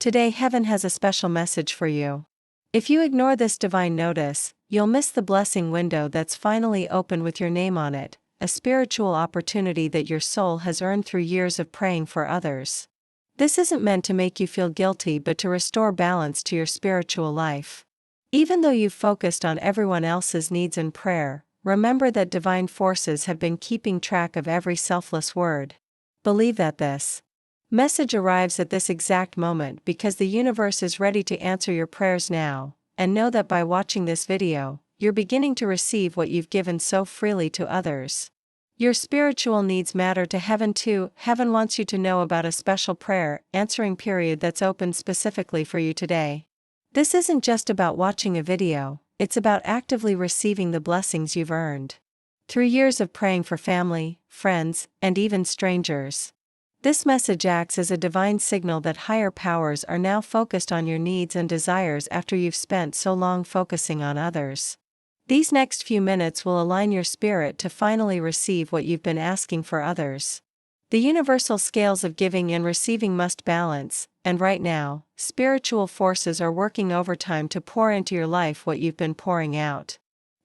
Today heaven has a special message for you. If you ignore this divine notice, you'll miss the blessing window that's finally opened with your name on it, a spiritual opportunity that your soul has earned through years of praying for others. This isn't meant to make you feel guilty but to restore balance to your spiritual life. Even though you've focused on everyone else's needs in prayer, remember that divine forces have been keeping track of every selfless word. Believe that this message arrives at this exact moment because the universe is ready to answer your prayers now, and know that by watching this video, you're beginning to receive what you've given so freely to others. Your spiritual needs matter to heaven too. Heaven wants you to know about a special prayer answering period that's open specifically for you today. This isn't just about watching a video, it's about actively receiving the blessings you've earned through years of praying for family, friends, and even strangers. This message acts as a divine signal that higher powers are now focused on your needs and desires after you've spent so long focusing on others. These next few minutes will align your spirit to finally receive what you've been asking for others. The universal scales of giving and receiving must balance, and right now, spiritual forces are working overtime to pour into your life what you've been pouring out.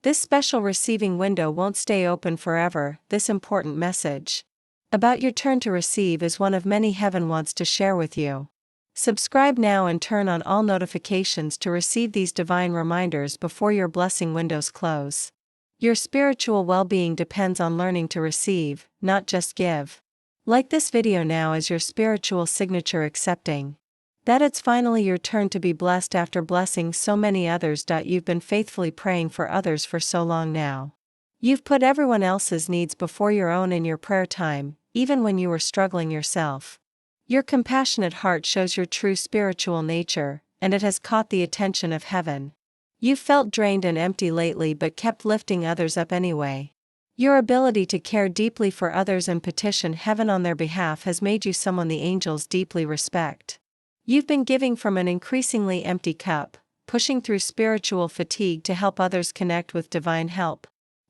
This special receiving window won't stay open forever. This important message about your turn to receive is one of many heaven wants to share with you. Subscribe now and turn on all notifications to receive these divine reminders before your blessing windows close. Your spiritual well-being depends on learning to receive, not just give. Like this video now as your spiritual signature accepting that it's finally your turn to be blessed after blessing so many others. You've been faithfully praying for others for so long now. You've put everyone else's needs before your own in your prayer time, even when you were struggling yourself. Your compassionate heart shows your true spiritual nature, and it has caught the attention of heaven. You've felt drained and empty lately but kept lifting others up anyway. Your ability to care deeply for others and petition heaven on their behalf has made you someone the angels deeply respect. You've been giving from an increasingly empty cup, pushing through spiritual fatigue to help others connect with divine help,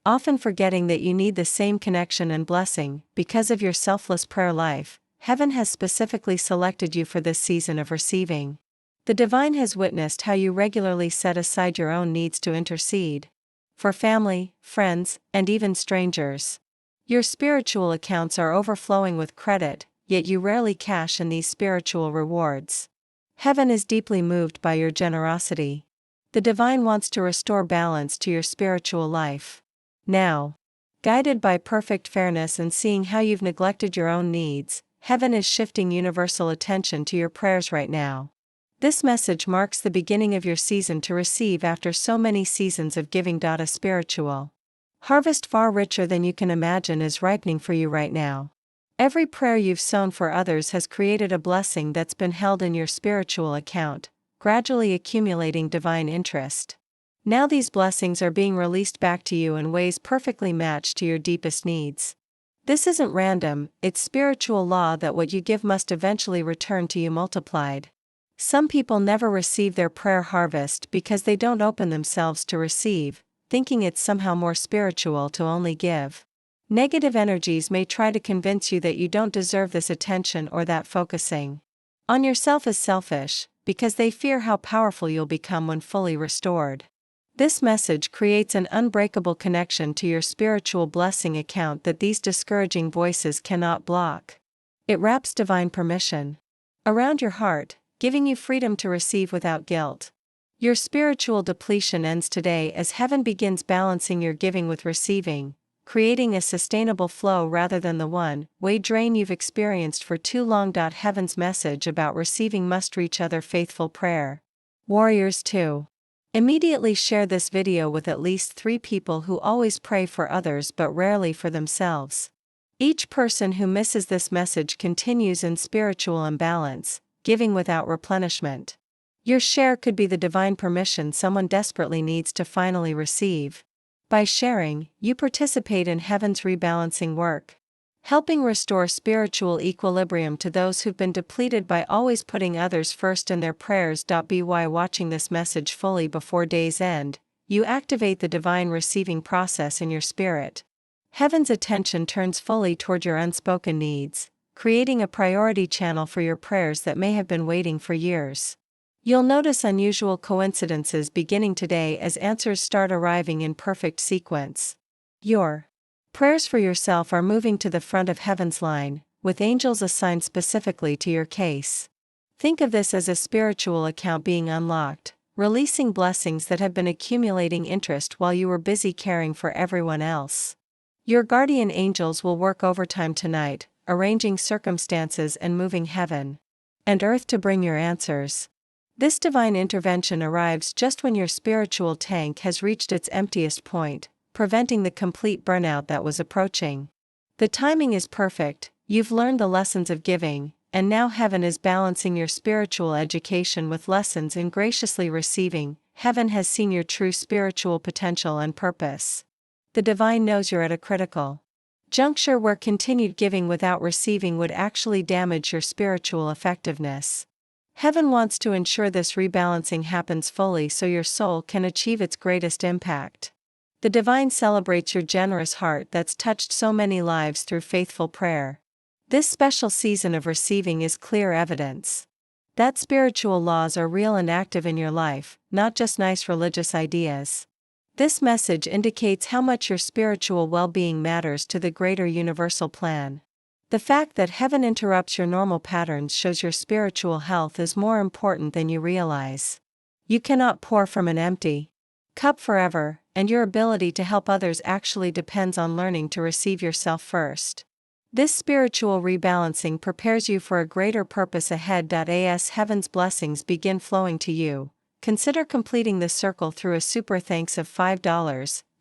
often forgetting that you need the same connection and blessing. Because of your selfless prayer life, heaven has specifically selected you for this season of receiving. The divine has witnessed how you regularly set aside your own needs to intercede for family, friends, and even strangers. Your spiritual accounts are overflowing with credit, yet you rarely cash in these spiritual rewards. Heaven is deeply moved by your generosity. The divine wants to restore balance to your spiritual life. Now, guided by perfect fairness and seeing how you've neglected your own needs, heaven is shifting universal attention to your prayers right now. This message marks the beginning of your season to receive after so many seasons of giving. A spiritual harvest far richer than you can imagine is ripening for you right now. Every prayer you've sown for others has created a blessing that's been held in your spiritual account, gradually accumulating divine interest. Now these blessings are being released back to you in ways perfectly matched to your deepest needs. This isn't random, it's spiritual law that what you give must eventually return to you multiplied. Some people never receive their prayer harvest because they don't open themselves to receive, thinking it's somehow more spiritual to only give. Negative energies may try to convince you that you don't deserve this attention or that focusing on yourself is selfish, because they fear how powerful you'll become when fully restored. This message creates an unbreakable connection to your spiritual blessing account that these discouraging voices cannot block. It wraps divine permission around your heart, giving you freedom to receive without guilt. Your spiritual depletion ends today as heaven begins balancing your giving with receiving, creating a sustainable flow rather than the one-way drain you've experienced for too long. Heaven's message about receiving must reach other faithful prayer warriors too. Immediately share this video with at least 3 people who always pray for others but rarely for themselves. Each person who misses this message continues in spiritual imbalance, giving without replenishment. Your share could be the divine permission someone desperately needs to finally receive. By sharing, you participate in heaven's rebalancing work, helping restore spiritual equilibrium to those who've been depleted by always putting others first in their prayers. By watching this message fully before day's end, you activate the divine receiving process in your spirit. Heaven's attention turns fully toward your unspoken needs, creating a priority channel for your prayers that may have been waiting for years. You'll notice unusual coincidences beginning today as answers start arriving in perfect sequence. Your prayers for yourself are moving to the front of heaven's line, with angels assigned specifically to your case. Think of this as a spiritual account being unlocked, releasing blessings that have been accumulating interest while you were busy caring for everyone else. Your guardian angels will work overtime tonight, arranging circumstances and moving heaven and earth to bring your answers. This divine intervention arrives just when your spiritual tank has reached its emptiest point, preventing the complete burnout that was approaching. The timing is perfect, you've learned the lessons of giving, and now heaven is balancing your spiritual education with lessons in graciously receiving. Heaven has seen your true spiritual potential and purpose. The divine knows you're at a critical juncture where continued giving without receiving would actually damage your spiritual effectiveness. Heaven wants to ensure this rebalancing happens fully so your soul can achieve its greatest impact. The divine celebrates your generous heart that's touched so many lives through faithful prayer. This special season of receiving is clear evidence that spiritual laws are real and active in your life, not just nice religious ideas. This message indicates how much your spiritual well-being matters to the greater universal plan. The fact that heaven interrupts your normal patterns shows your spiritual health is more important than you realize. You cannot pour from an empty cup forever, and your ability to help others actually depends on learning to receive yourself first. This spiritual rebalancing prepares you for a greater purpose ahead. As heaven's blessings begin flowing to you, consider completing the circle through a super thanks of $5,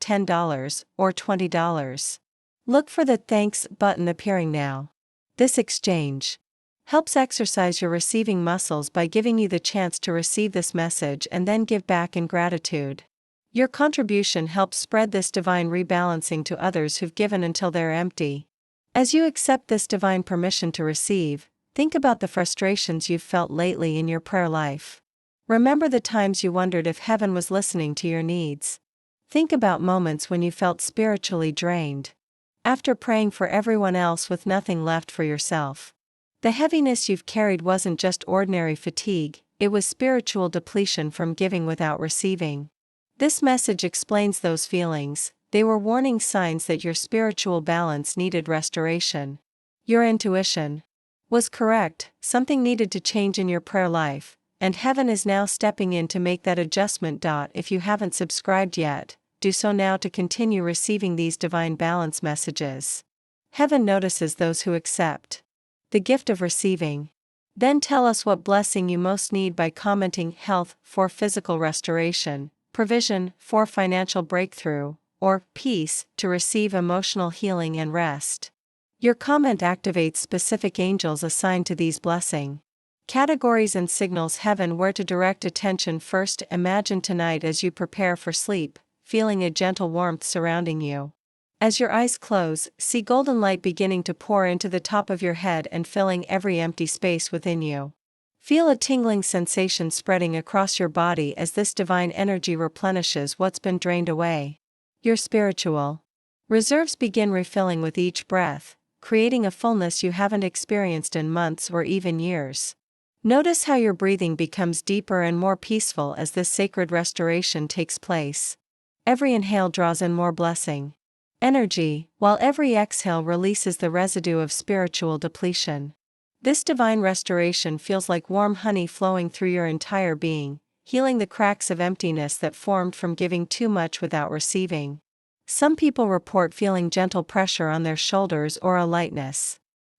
$10, or $20. Look for the thanks button appearing now. This exchange helps exercise your receiving muscles by giving you the chance to receive this message and then give back in gratitude. Your contribution helps spread this divine rebalancing to others who've given until they're empty. As you accept this divine permission to receive, think about the frustrations you've felt lately in your prayer life. Remember the times you wondered if heaven was listening to your needs. Think about moments when you felt spiritually drained after praying for everyone else with nothing left for yourself. The heaviness you've carried wasn't just ordinary fatigue, it was spiritual depletion from giving without receiving. This message explains those feelings. They were warning signs that your spiritual balance needed restoration. Your intuition was correct, something needed to change in your prayer life, and heaven is now stepping in to make that adjustment. If you haven't subscribed yet, do so now to continue receiving these divine balance messages. Heaven notices those who accept the gift of receiving. Then tell us what blessing you most need by commenting health for physical restoration, provision for financial breakthrough, or peace to receive emotional healing and rest. Your comment activates specific angels assigned to these blessing categories and signals heaven where to direct attention first. Imagine tonight as you prepare for sleep, feeling a gentle warmth surrounding you. As your eyes close, see golden light beginning to pour into the top of your head and filling every empty space within you. Feel a tingling sensation spreading across your body as this divine energy replenishes what's been drained away. Your spiritual reserves begin refilling with each breath, creating a fullness you haven't experienced in months or even years. Notice how your breathing becomes deeper and more peaceful as this sacred restoration takes place. Every inhale draws in more blessing energy, while every exhale releases the residue of spiritual depletion. This divine restoration feels like warm honey flowing through your entire being, healing the cracks of emptiness that formed from giving too much without receiving. Some people report feeling gentle pressure on their shoulders or a lightness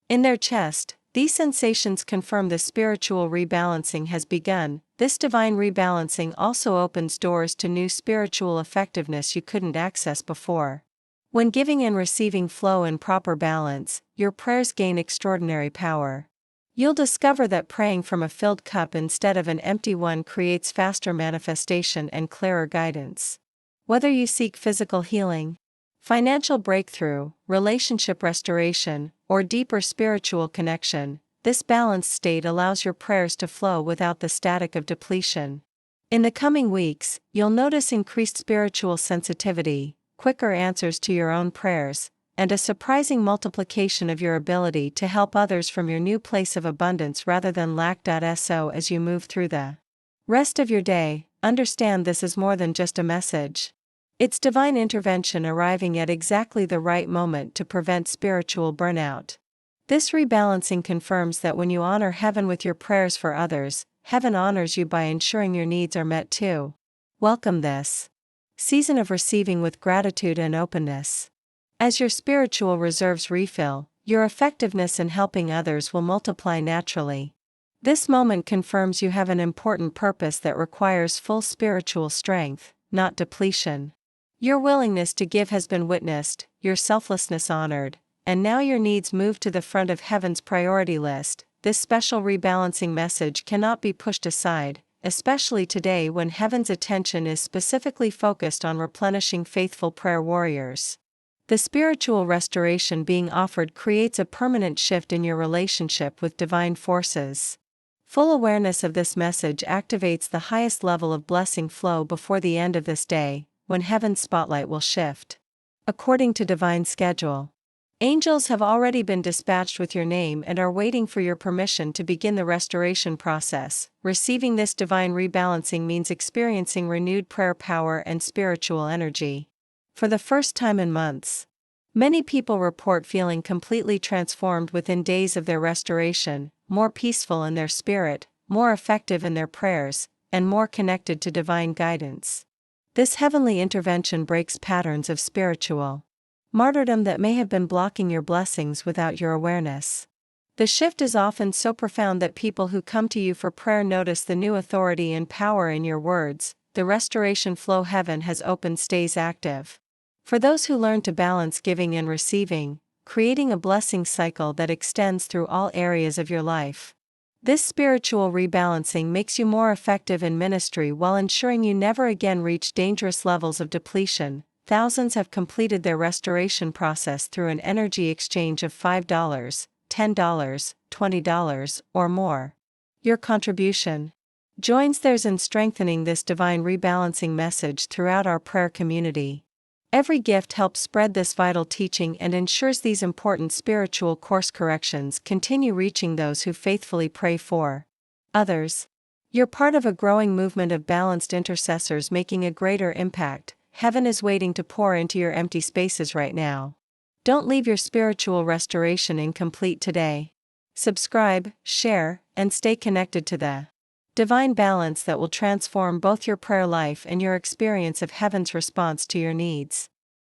in their chest. These sensations confirm the spiritual rebalancing has begun. This divine rebalancing also opens doors to new spiritual effectiveness you couldn't access before. When giving and receiving flow in proper balance, your prayers gain extraordinary power. You'll discover that praying from a filled cup instead of an empty one creates faster manifestation and clearer guidance. Whether you seek physical healing, financial breakthrough, relationship restoration, or deeper spiritual connection, this balanced state allows your prayers to flow without the static of depletion. In the coming weeks, you'll notice increased spiritual sensitivity, quicker answers to your own prayers, and a surprising multiplication of your ability to help others from your new place of abundance rather than lack. So as you move through the rest of your day, understand this is more than just a message. It's divine intervention arriving at exactly the right moment to prevent spiritual burnout. This rebalancing confirms that when you honor heaven with your prayers for others, heaven honors you by ensuring your needs are met too. Welcome this season of receiving with gratitude and openness. As your spiritual reserves refill, your effectiveness in helping others will multiply naturally. This moment confirms you have an important purpose that requires full spiritual strength, not depletion. Your willingness to give has been witnessed, your selflessness honored, and now your needs move to the front of heaven's priority list. This special rebalancing message cannot be pushed aside, especially today when heaven's attention is specifically focused on replenishing faithful prayer warriors. The spiritual restoration being offered creates a permanent shift in your relationship with divine forces. Full awareness of this message activates the highest level of blessing flow before the end of this day, when heaven's spotlight will shift. According to divine schedule, angels have already been dispatched with your name and are waiting for your permission to begin the restoration process. Receiving this divine rebalancing means experiencing renewed prayer power and spiritual energy. For the first time in months, many people report feeling completely transformed within days of their restoration, more peaceful in their spirit, more effective in their prayers, and more connected to divine guidance. This heavenly intervention breaks patterns of spiritual martyrdom that may have been blocking your blessings without your awareness. The shift is often so profound that people who come to you for prayer notice the new authority and power in your words. The restoration flow heaven has opened stays active. For those who learn to balance giving and receiving, creating a blessing cycle that extends through all areas of your life. This spiritual rebalancing makes you more effective in ministry while ensuring you never again reach dangerous levels of depletion. Thousands have completed their restoration process through an energy exchange of $5, $10, $20, or more. Your contribution joins theirs in strengthening this divine rebalancing message throughout our prayer community. Every gift helps spread this vital teaching and ensures these important spiritual course corrections continue reaching those who faithfully pray for others. You're part of a growing movement of balanced intercessors making a greater impact. Heaven is waiting to pour into your empty spaces right now. Don't leave your spiritual restoration incomplete today. Subscribe, share, and stay connected to the divine balance that will transform both your prayer life and your experience of heaven's response to your needs.